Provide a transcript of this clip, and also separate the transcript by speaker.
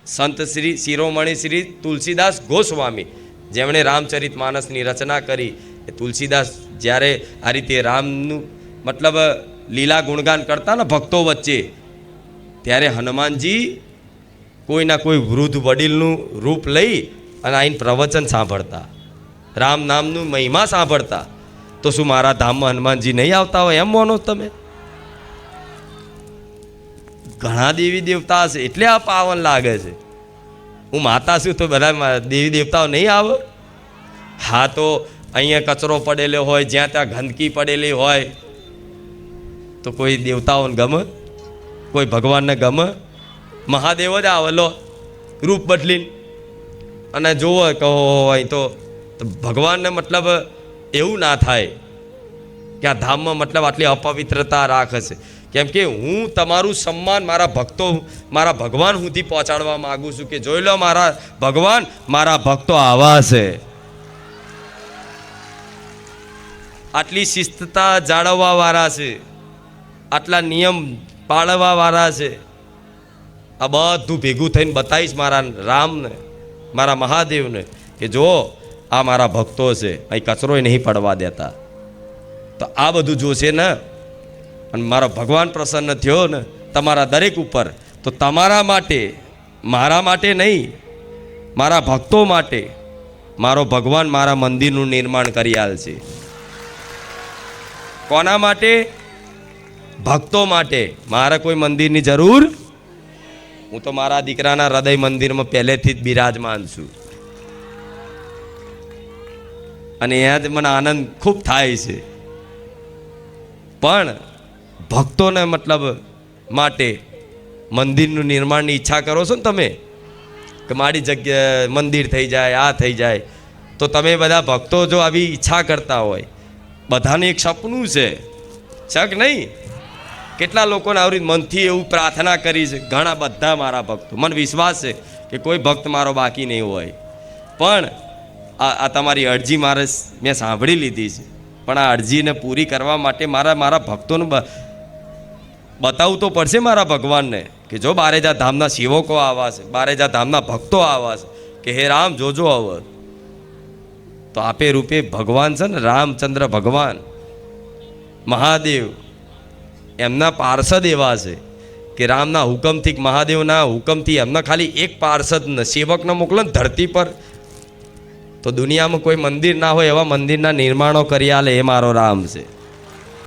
Speaker 1: સંત શ્રી શિરોમણી શ્રી તુલસીદાસ ગોસ્વામી, જેમણે રામચરિત માનસની રચના કરી, એ તુલસીદાસ જ્યારે આ રીતે રામનું મતલબ લીલા ગુણગાન કરતા ને ભક્તો વચ્ચે, ત્યારે હનુમાનજી કોઈના કોઈ વૃદ્ધ વડીલનું રૂપ લઈ અને આઈને પ્રવચન સાંભળતા, રામ નામનું મહિમા સાંભળતા. તો શું મારા ધામમાં હનુમાનજી નહીં આવતા હોય એમ માનો તમે? ઘણા દેવી દેવતા હશે એટલે આ પાવન લાગે છે. હું માતા છું તો બધા દેવી દેવતાઓ નહીં આવે? હા, તો અહીંયા કચરો પડેલો હોય, જ્યાં ત્યાં ગંદકી પડેલી હોય, તો કોઈ દેવતાઓને ગમે? કોઈ ભગવાનને ગમે? મહાદેવ જ આવે લો રૂપ બદલીને અને જોવો કહો હોય તો ભગવાનને મતલબ એવું ના થાય કે આ ધામમાં મતલબ આટલી અપવિત્રતા રાખે છે. કેમ કે હું તમારું સન્માન મારા ભક્તો, મારા ભગવાન સુધી પહોંચાડવા માગું છું કે જોઈ લો મારા ભગવાન, મારા ભક્તો આવા છે, આટલી શિસ્તતા જાળવવા વાળા છે, આટલા નિયમ પાળવા વાળા છે. આ બધું ભેગું થઈને બતાવીશ મારા રામને, મારા મહાદેવને કે જો આ મારા ભક્તો છે, અહીં કચરોય નહીં પડવા દેતા. તો આ બધું જોશે ને, અને મારો ભગવાન પ્રસન્ન થયો ને તમારા દરેક ઉપર, તો તમારા માટે, મારા માટે નહીં, મારા ભક્તો માટે મારો ભગવાન મારા મંદિરનું નિર્માણ કરી આલશે. કોના માટે? ભક્તો માટે. મારે કોઈ મંદિરની જરૂર, હું તો મારા દીકરાના હૃદય મંદિરમાં પહેલેથી જ બિરાજમાન છું, અને અહીંયા જ મને આનંદ ખૂબ થાય છે. પણ ભક્તોને મતલબ માટે મંદિરનું નિર્માણની ઈચ્છા કરો છો ને તમે, કે મારી જગ્યા મંદિર થઈ જાય, આ થઈ જાય, તો તમે બધા ભક્તો જો આવી ઈચ્છા કરતા હોય, બધાને એક સપનું છે, શક નહીં? કેટલા લોકોને આવી મનથી એવું પ્રાર્થના કરી છે, ઘણા બધા મારા ભક્તો, મને વિશ્વાસ છે કે કોઈ ભક્ત મારો બાકી નહીં હોય. પણ આ તમારી અરજી મેં સાંભળી લીધી છે, પણ આ અરજીને પૂરી કરવા માટે મારા ભક્તોને બતાવવું તો પડશે મારા ભગવાનને કે જો બારેજા ધામના સેવકો આવા છે, બારેજા ધામના ભક્તો આવા છે, કે હે રામ જોજો હવે. તો આપે રૂપે ભગવાન છે ને, રામચંદ્ર ભગવાન મહાદેવ, એમના પાર્ષદ એવા છે કે રામના હુકમથી, મહાદેવના હુકમથી એમના ખાલી એક પાર્ષદને, સેવકને મોકલો ને ધરતી પર, તો દુનિયામાં કોઈ મંદિર ના હોય એવા મંદિરના નિર્માણો કરી આલે, એ મારો રામ છે.